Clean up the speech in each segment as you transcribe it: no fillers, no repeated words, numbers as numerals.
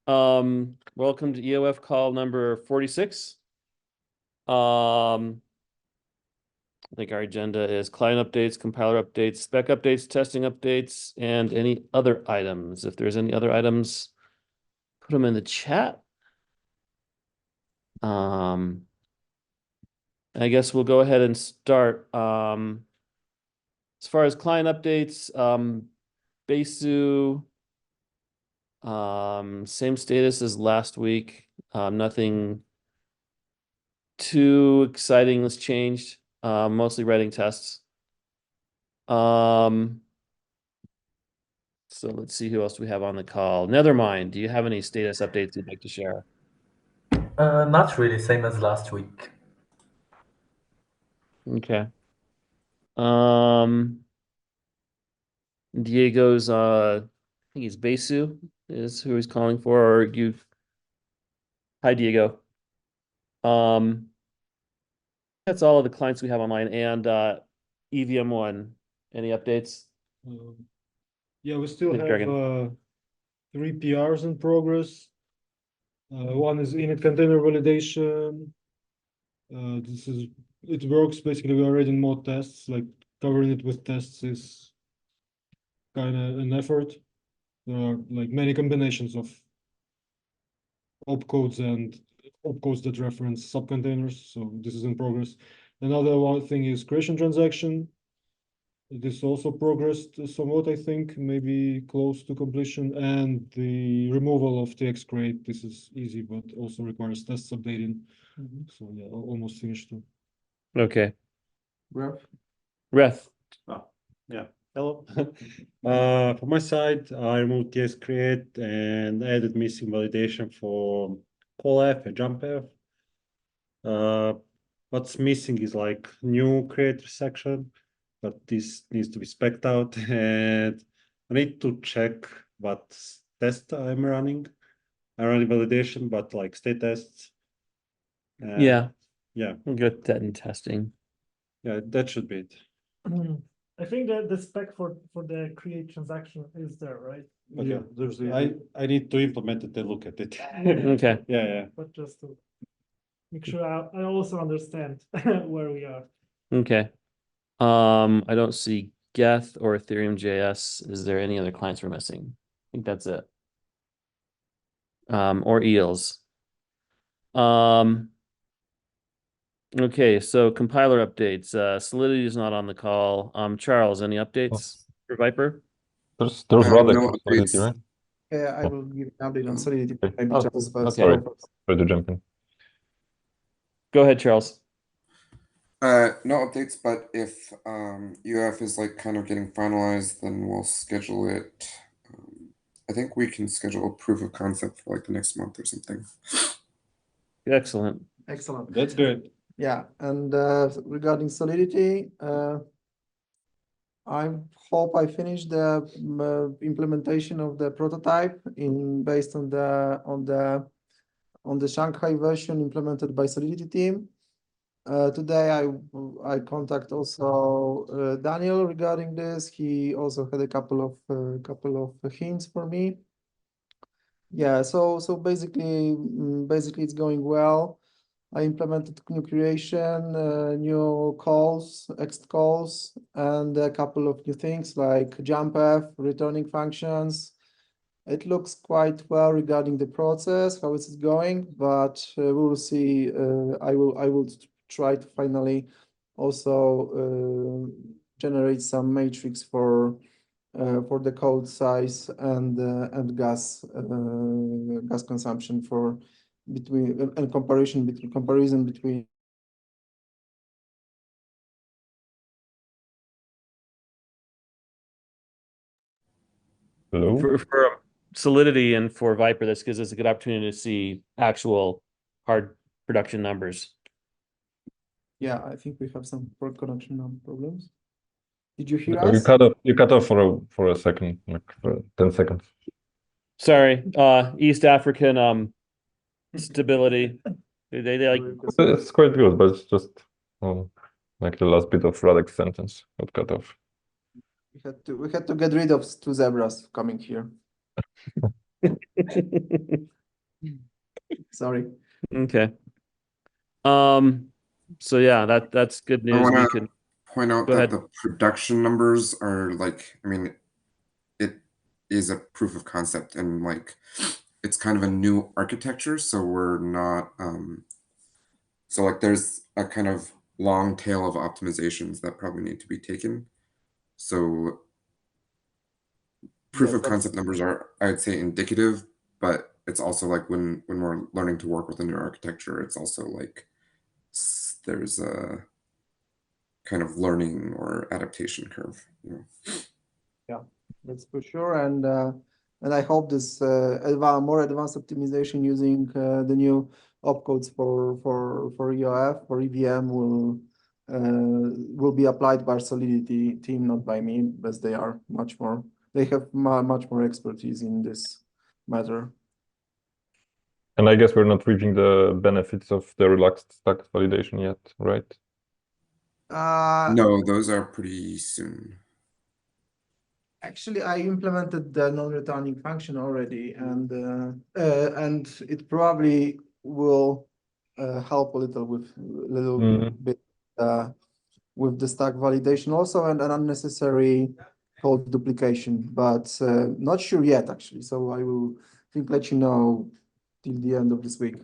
Welcome to EOF call number 46. I think our agenda is client updates, compiler updates, spec updates, testing updates, and any other items. If there's any other items, put them in the chat. I guess we'll go ahead and start. As far as client updates, Besu, same status as last week. Nothing too exciting has changed. Mostly writing tests. So let's see who else we have on the call. Nethermind, do you have any status updates you'd like to share? Not really, same as last week. Okay. Diego's I think he's Besu is who he's calling for, or you. Hi, Diego. That's all of the clients we have online, and EVM1. Any updates? Yeah, we still have Dragon. 3 PRs in progress. One is init container validation. It works basically. We are already in more tests, like covering it with tests is kind of an effort. There are like many combinations of opcodes and opcodes that reference subcontainers, so this is in progress. Another one thing is creation transaction. This also progressed somewhat, I think, maybe close to completion, and the removal of TX crate. This is easy, but also requires tests updating. So yeah, almost finished too. Okay. Ref. Ref. Yeah. Hello. From my side, I removed TX create and added missing validation for callf and jumpf. What's missing is like new creator section, but this needs to be spec'd out, and I need to check what test I'm running. I'm running validation, but like state tests. Yeah. Yeah. We'll get that in testing. Yeah, that should be it. I think that the spec for the create transaction is there, right? Okay. Yeah, there's the I need to implement it and look at it. Okay. Yeah. But just to make sure I also understand where we are. Okay. I don't see Geth or Ethereum JS. Is there any other clients we're missing? I think that's it. Or eels. Okay, so compiler updates. Solidity is not on the call. Charles, any updates for Viper? There's Radek no for Solidity, updates. right? Yeah, I will give an update on Solidity. Okay. Maybe Oh, Charles first. okay. Ready to jump in. Go ahead, Charles. No updates, but if EOF is like kind of getting finalized, then we'll schedule it. I think we can schedule a proof of concept for like the next month or something. Excellent. Excellent. That's good. Yeah, and regarding Solidity, I hope I finish the implementation of the prototype based on the Shanghai version implemented by Solidity team. Today I contact also Daniel regarding this. He also had a couple of hints for me. Yeah, so basically it's going well. I implemented new creation, new calls, ext calls, and a couple of new things like jumpf, returning functions. It looks quite well regarding the process, how is it going, but we will see. I will try to finally also generate some matrix for the code size and gas consumption for comparison between. Hello? For Solidity and for Viper, this gives us a good opportunity to see actual hard production numbers. Yeah, I think we have some port connection problems. Did you hear You us? cut off for a second, like for 10 seconds. Sorry, East African stability. They like It's quite good, but it's just like the last bit of Radek's sentence got cut off. We had to get rid of 2 zebras coming here. Sorry. Okay. So yeah, that's good news. We wanna- can Point out Go that ahead. the production numbers are like, I mean, it is a proof of concept and like it's kind of a new architecture, so we're not so like there's a kind of long tail of optimizations that probably need to be taken. So proof Yes, of concept numbers are, I'd say, indicative, but it's also like when we're learning to work with a new architecture, it's also like there's a kind of learning or adaptation curve, you know. That's for sure. And I hope this more advanced optimization using the new opcodes for EOF for EVM will be applied by Solidity team, not by me, because they are they have much more expertise in this matter. And I guess we're not reaching the benefits of the relaxed stack validation yet, right? No, those are pretty soon. Actually, I implemented the non-returning function already, and it probably will help a little bit with the stack validation also, and an unnecessary code duplication, but not sure yet actually. So I will let you know till the end of this week.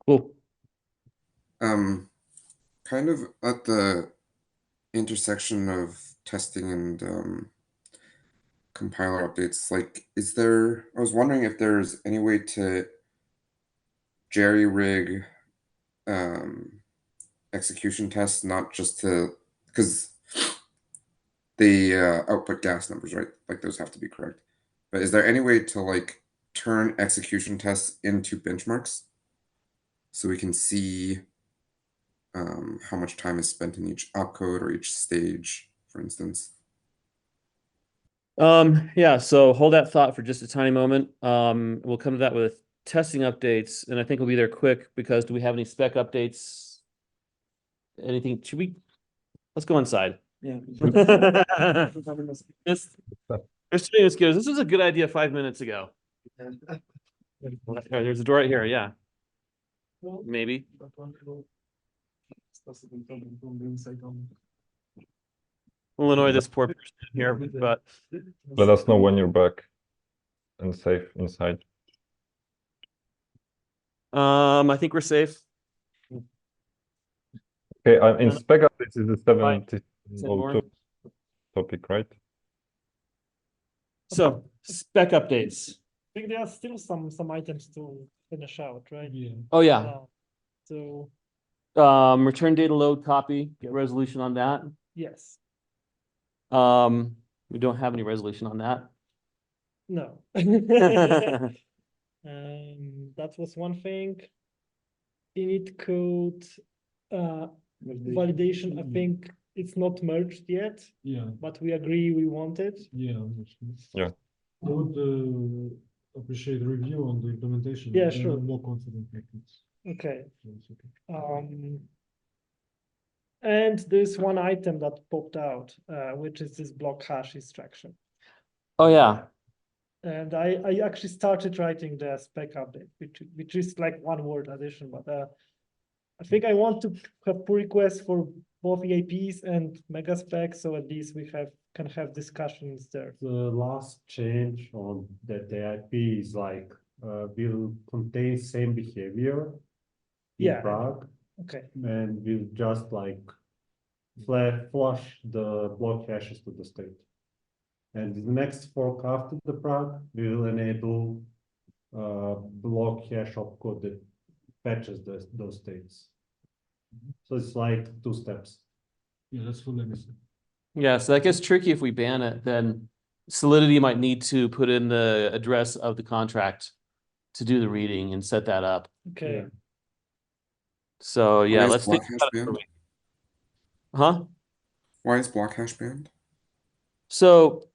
Cool. Kind of at the intersection of testing and compiler updates, like, I was wondering if there's any way to jerry-rig execution tests, not just because the output gas numbers, right? Like those have to be correct. But is there any way to like turn execution tests into benchmarks so we can see how much time is spent in each opcode or each stage, for instance? Yeah, so hold that thought for just a tiny moment. We'll come to that with testing updates, and I think we'll be there quick because do we have any spec updates? Anything? Let's go inside. Yeah. This was a good idea 5 minutes ago. There's a door right here, yeah. Maybe. We'll annoy this poor person here, but Let us know when you're back and safe inside. I think we're safe. Okay, in spec updates is the Fine. 702 topic, right? So spec updates. I think there are still some items to finish out, right? Yeah. Oh yeah. So Return data load copy, get resolution on that. yes, We don't have any resolution on that. no. That was one thing. Init code validation, I think it's not merged yet, Yeah, but we agree we want it. yeah. Yeah. I would appreciate review on the implementation. Yeah, Then sure. I'm more confident like it's Okay. okay. And there's one item that popped out, which is this block hash instruction. Oh yeah. And I actually started writing the spec update, which is like one word addition, but I think I want to have pull requests for both EAPs and mega specs, so at least we can have discussions there. The last change on that IP is like will contain same behavior in Yeah. Prague, Okay. and will just like flush the block hashes to the state. And the next fork after the Prague will enable block hash opcode that patches those states. So it's like 2 steps. Yeah, that's for legacy. Yeah, so that gets tricky if we ban it, then Solidity might need to put in the address of the contract to do the reading and set that up. Okay. Yeah. So yeah, Why is let's think block hash about it. banned? Huh? Why is block hash banned? So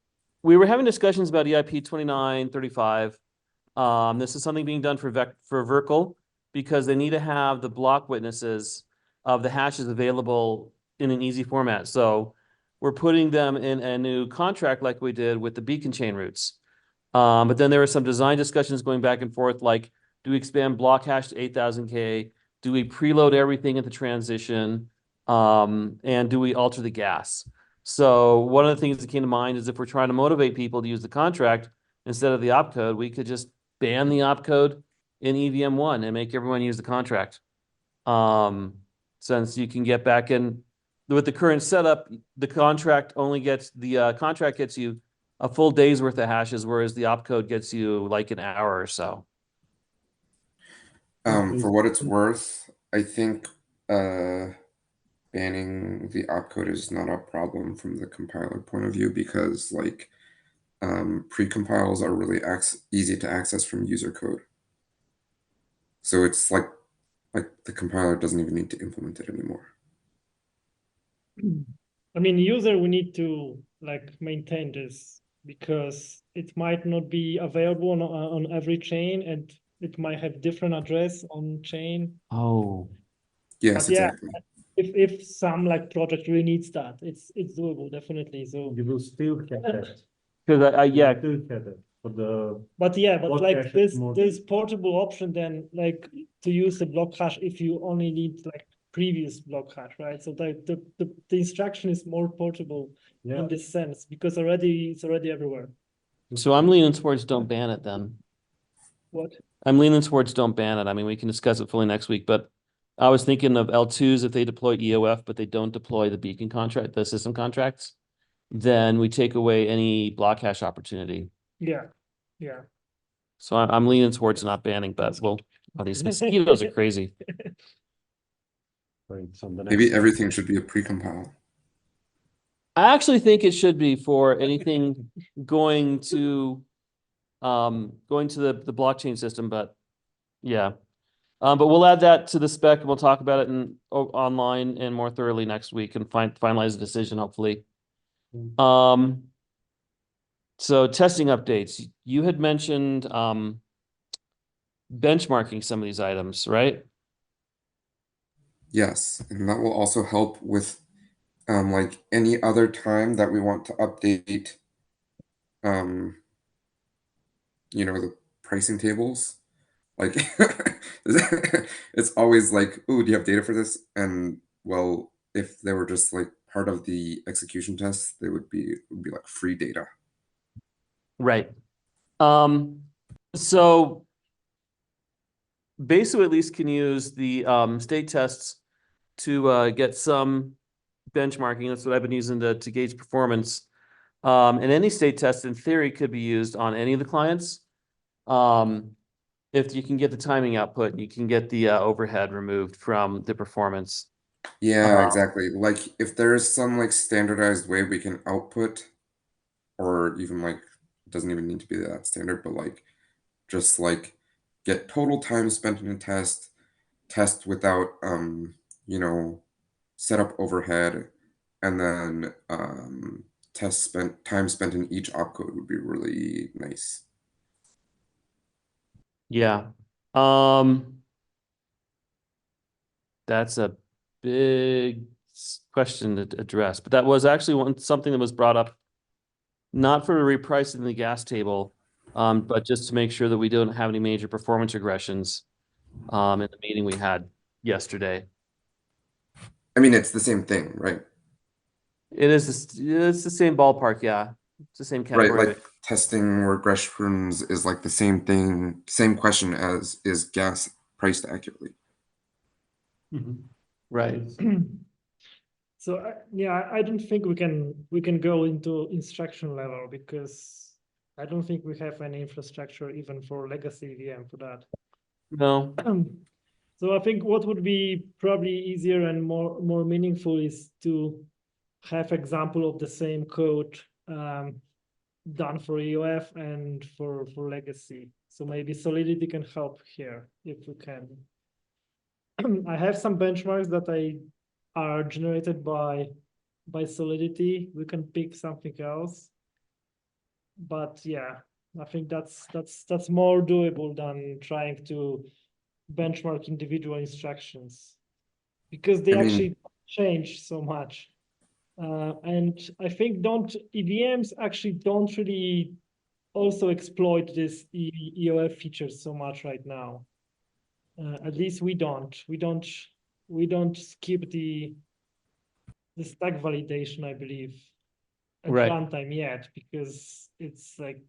we were having discussions about EIP 2935. This is something being done for Verkle because they need to have the block witnesses of the hashes available in an easy format. So we're putting them in a new contract like we did with the beacon chain routes. But then there were some design discussions going back and forth, like, do we expand block hash to 8,000K? Do we preload everything at the transition? And do we alter the gas? So one of the things that came to mind is if we're trying to motivate people to use the contract instead of the opcode, we could just ban the opcode in EVM1 and make everyone use the contract. Since you can get back in with the current setup, the contract only gets contract gets you a full day's worth of hashes, whereas the opcode gets you like an hour or so. For what it's worth, I think banning the opcode is not a problem from the compiler point of view because like precompiles are really easy to access from user code. So it's like the compiler doesn't even need to implement it anymore. I mean, user, we need to like maintain this because it might not be available on every chain and it might have different address on chain. Oh, Yes, But yeah, exactly. if some like project really needs that, it's doable, definitely. So You will still have that. because yeah, You still have that for the but block like hash this mode. this portable option then like to use the block hash if you only need like previous block hash, right? So the instruction is more portable Yeah. in this sense because it's already everywhere. so I'm leaning towards don't ban it then. What? I'm leaning towards don't ban it. I mean, we can discuss it fully next week, but I was thinking of L2s if they deploy EOF, but they don't deploy the beacon contract, the system contracts, then we take away any block hash opportunity. Yeah. So I'm leaning towards not banning, but well, oh, these mosquitoes are crazy. Right, so the next Maybe one. everything should be a precompile. I actually think it should be for anything going to the blockchain system, but yeah. But we'll add that to the spec and we'll talk about it online and more thoroughly next week and finalize the decision, hopefully. So testing updates. You had mentioned benchmarking some of these items, right? Yes, and that will also help with like any other time that we want to update you know, the pricing tables. Like it's always like, oh, do you have data for this? And well, if they were just like part of the execution tests, they would be like free data. Right. So Besu at least can use the state tests to get some benchmarking. That's what I've been using to gauge performance. And any state test in theory could be used on any of the clients. If you can get the timing output, you can get the overhead removed from the performance. Yeah, exactly. Like if there is some like standardized way we can output, or even like it doesn't even need to be that standard, but like just like get total time spent in a test without you know, setup overhead, and then time spent in each opcode would be really nice. Yeah. That's a big question to address, but that was actually something that was brought up, not for repricing the gas table, but just to make sure that we don't have any major performance regressions in the meeting we had yesterday. I mean, it's the same thing, right? It's the same ballpark, yeah. It's the same category. Right, like testing regressions is like the same thing, same question as is gas priced accurately. Right. So I don't think we can go into instruction level because I don't think we have any infrastructure even for legacy VM for that. No. So I think what would be probably easier and more meaningful is to have example of the same code done for EOF and for legacy. So maybe Solidity can help here if we can. I have some benchmarks that are generated by Solidity. We can pick something else. But yeah, I think that's more doable than trying to benchmark individual instructions because they actually change so much. And I think EVMs actually don't really also exploit this EOF features so much right now. At least we don't skip the stack validation, I believe, at Right. runtime yet, because it's like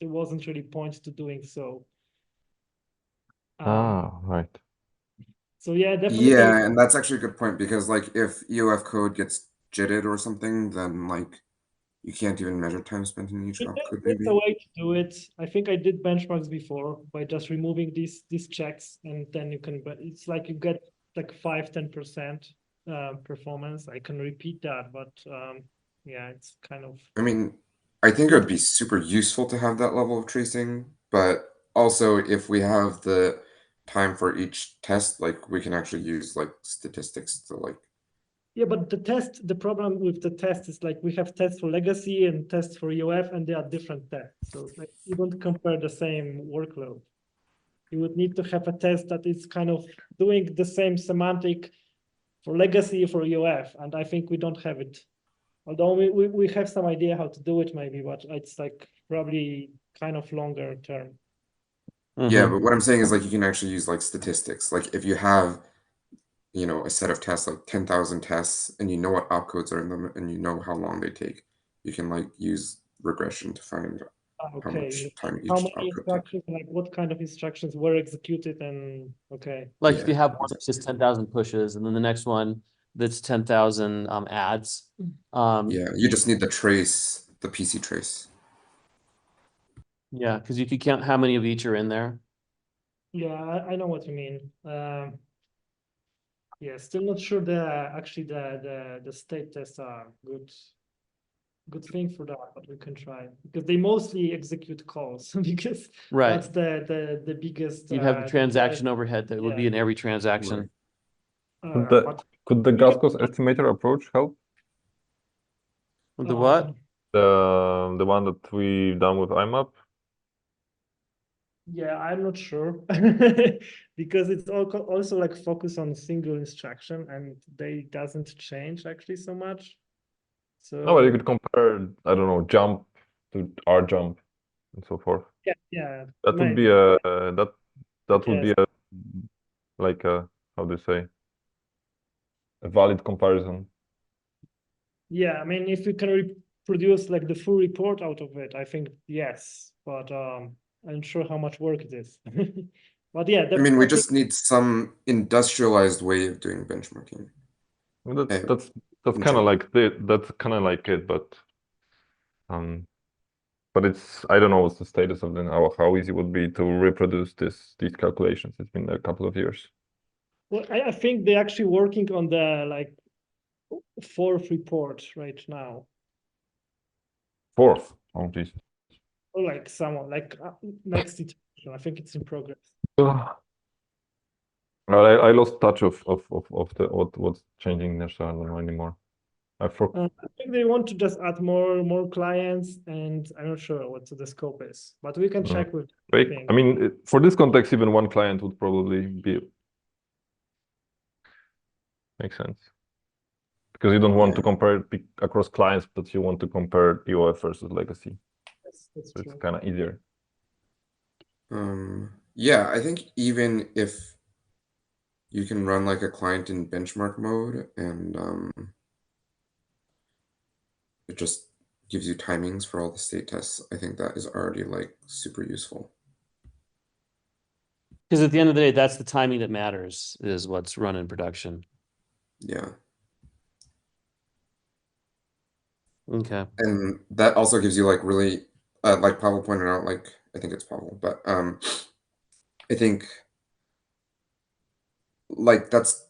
there wasn't really point to doing so. Right. So yeah, definitely. Yeah, and that's actually a good point because like if EOF code gets jitted or something, then like you can't even measure time spent in each opcode That's maybe. a way to do it. I think I did benchmarks before by just removing these checks, and then you can, but it's like you get like 5-10% performance. I can repeat that, but yeah, it's kind of. I mean, I think it would be super useful to have that level of tracing, but also if we have the time for each test, like we can actually use like statistics to like. Yeah, but the problem with the test is like we have tests for legacy and tests for EOF, and they are different tests. So like you don't compare the same workload. You would need to have a test that is kind of doing the same semantic for legacy for EOF, and I think we don't have it. Although we have some idea how to do it maybe, but it's like probably kind of longer term. Yeah, but what I'm saying is like you can actually use like statistics. Like if you have, you know, a set of tests, like 10,000 tests, and you know what opcodes are in them, and you know how long they take, you can like use regression to find how much time each How many opcode takes. instructions, like what kind of instructions were executed, and okay. Like Yeah, if you have one that's just 10,000 pushes, and then the next one that's 10,000 adds. Yeah, you just need the trace, the PC trace. Yeah, because you could count how many of each are in there. Yeah, I know what you mean. Yeah, still not sure actually the state tests are good thing for that, but we can try because they mostly execute calls because Right. that's the biggest. You'd have the transaction overhead that would be in every transaction. But Could the gas cost estimator approach help? The what? The one that we done with IMAP? Yeah, I'm not sure because it's also like focus on single instruction and they doesn't change actually so much. So No, but you could compare, I don't know, jump to R jump and so forth. yeah, That would maybe. be a that would be Yes. a like a, how do you say, a valid comparison. Yeah, I mean, if we can reproduce like the full report out of it, I think yes, but I'm not sure how much work it is. But yeah, I mean, we just need some industrialized way of doing benchmarking. Well, Yeah, that's in kind of general. like that's kind of like it, but it's, I don't know what's the status of then how easy it would be to reproduce these calculations. It's been a couple of years. Well, I think they're actually working on the like fourth report right now. Fourth, oh geez. Or like someone like next iteration. I think it's in progress. I lost touch of the what's changing there, so I don't know anymore. I think they want to just add more clients, and I'm not sure what the scope is, but we can check with. I mean, for this context, even one client would probably be makes sense because you don't want to compare it across clients, but you want to compare EOF versus legacy. That's so true. it's kind of easier. Yeah, I think even if you can run like a client in benchmark mode and it just gives you timings for all the state tests, I think that is already like super useful. Because at the end of the day, that's the timing that matters, is what's run in production. Yeah. Okay. And that also gives you like really, like Pavel pointed out, like, I think it's Pavel, but I think like that's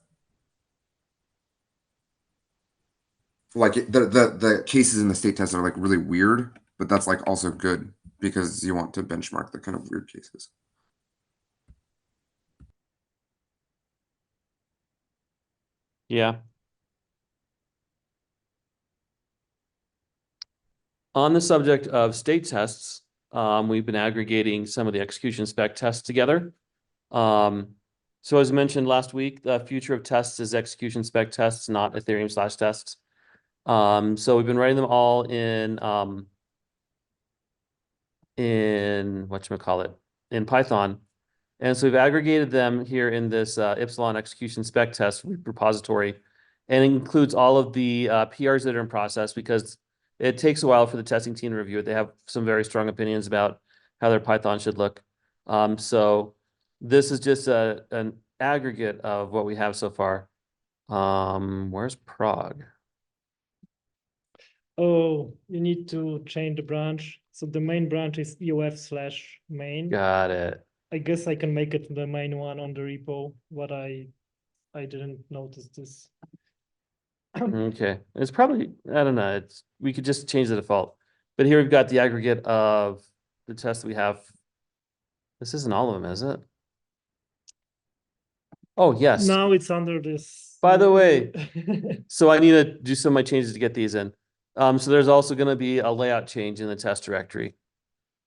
like the cases in the state test are like really weird, but that's like also good because you want to benchmark the kind of weird cases. Yeah. On the subject of state tests, we've been aggregating some of the execution spec tests together. So as mentioned last week, the future of tests is execution spec tests, not Ethereum/tests. So we've been writing them all in in whatchamacallit, in Python. And so we've aggregated them here in this Epsilon execution spec test repository, and it includes all of the PRs that are in process because it takes a while for the testing team to review it. They have some very strong opinions about how their Python should look. So this is just an aggregate of what we have so far. Where's Prague? Oh, you need to change the branch. So the main branch is EOF/main. Got it. I guess I can make it the main one on the repo, but I didn't notice this. Okay, it's probably, I don't know, we could just change the default. But here we've got the aggregate of the tests we have. This isn't all of them, is it? Oh, yes. Now it's under this. By the way, so I need to do some of my changes to get these in. So there's also going to be a layout change in the test directory.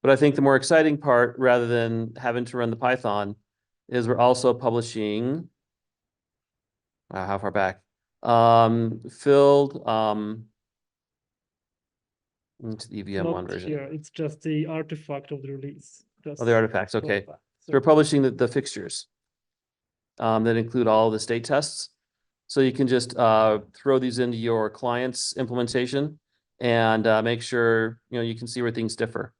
But I think the more exciting part, rather than having to run the Python, is we're also publishing. Wow, how far back? Filled into the EVM1 Not version. here, it's just the artifact of the release. Oh, the artifacts, okay. So So we're publishing the fixtures that include all the state tests. So you can just throw these into your client's implementation and make sure you can see where things differ.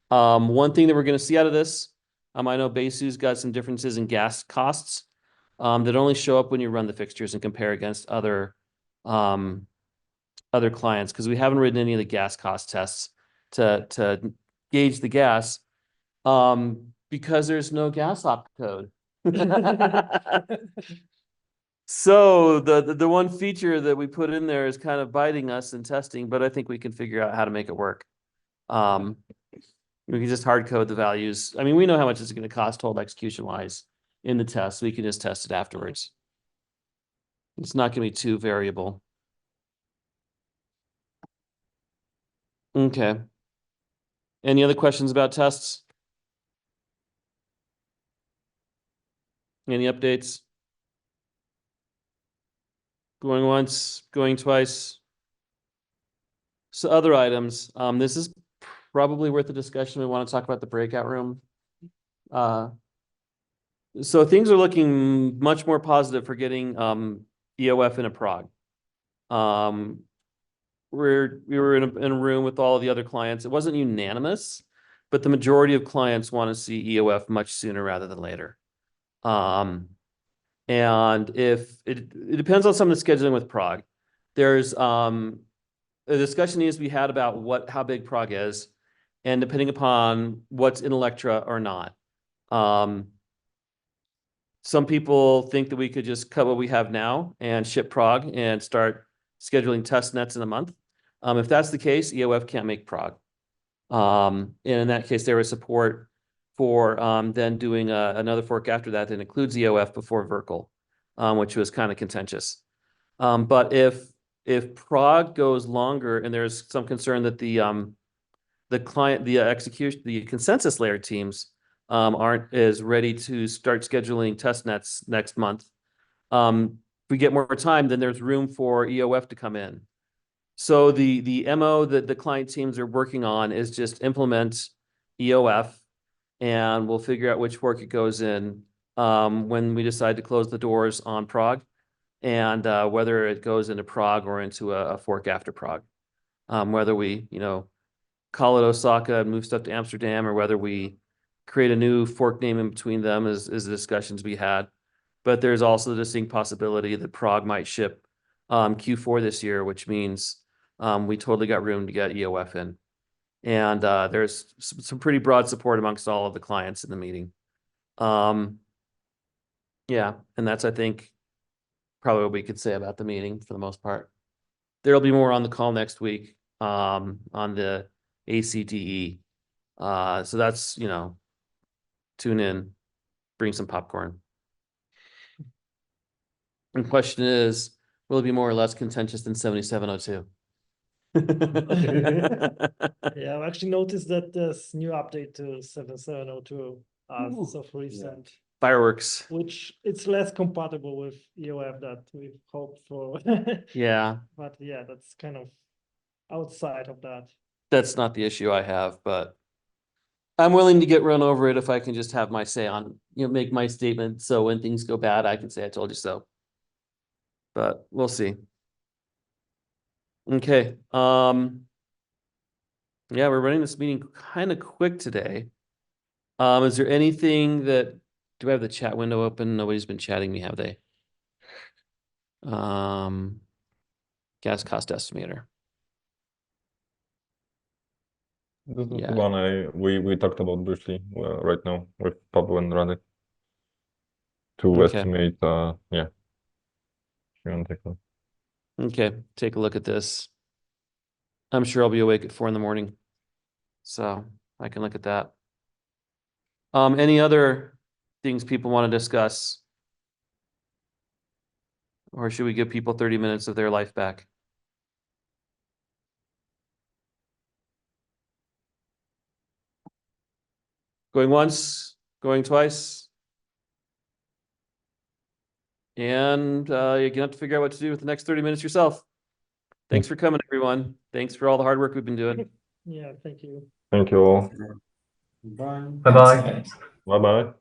One thing that we're going to see out of this, I know Besu's got some differences in gas costs that only show up when you run the fixtures and compare against other clients, because we haven't written any of the gas cost tests to gauge the gas because there's no gas opcode. So the one feature that we put in there is kind of biting us in testing, but I think we can figure out how to make it work. We can just hard code the values. I mean, we know how much it's going to cost hold execution wise in the test. We can just test it afterwards. It's not going to be too variable. Okay. Any other questions about tests? Any updates? Going once, going twice. So other items, this is probably worth a discussion. We want to talk about the breakout room. So things are looking much more positive for getting EOF into Prague. We were in a room with all of the other clients. It wasn't unanimous, but the majority of clients want to see EOF much sooner rather than later. And if it depends on some of the scheduling with Prague. There's a discussion needs to be had about how big Prague is, and depending upon what's in Electra or not. Some people think that we could just cut what we have now and ship Prague and start scheduling test nets in a month. If that's the case, EOF can't make Prague. And in that case, there is support for then doing another fork after that includes EOF before Verkle, which was kind of contentious. But if Prague goes longer and there's some concern that the consensus layer teams aren't as ready to start scheduling test nets next month. If we get more time, then there's room for EOF to come in. So the MO that the client teams are working on is just implement EOF, and we'll figure out which fork it goes in when we decide to close the doors on Prague, and whether it goes into Prague or into a fork after Prague. Whether we call it Osaka and move stuff to Amsterdam, or whether we create a new fork name in between them is the discussions we had. But there's also the distinct possibility that Prague might ship Q4 this year, which means we totally got room to get EOF in. And there's some pretty broad support amongst all of the clients in the meeting. Yeah, and that's, I think, probably what we could say about the meeting for the most part. There'll be more on the call next week on the ACDE. So that's, tune in, bring some popcorn. And question is, will it be more or less contentious than 7702? Yeah, I've actually noticed that there's new update to 7702 Ooh, as of recent, Fireworks. which it's less compatible with EOF that we've hoped for. Yeah, But yeah, that's kind of outside of that. that's not the issue I have, but I'm willing to get run over it if I can just have my say on, make my statement. So when things go bad, I can say I told you so. But we'll see. Okay. Yeah, we're running this meeting kind of quick today. Is there anything that, do I have the chat window open? Nobody's been chatting me, have they? Gas cost estimator. This is Yeah. the one we talked about briefly right now with Pablo and Radek to Okay. estimate. Yeah. If you want to take a look. Okay, take a look at this. I'm sure I'll be awake at 4 a.m, so I can look at that. Any other things people want to discuss? Or should we give people 30 minutes of their life back? Going once, going twice. And you're gonna have to figure out what to do with the next 30 minutes yourself. Thanks for coming, everyone. Thanks for all the hard work we've been doing. Yeah, thank you. Thank you all. Bye. Bye bye. Bye bye.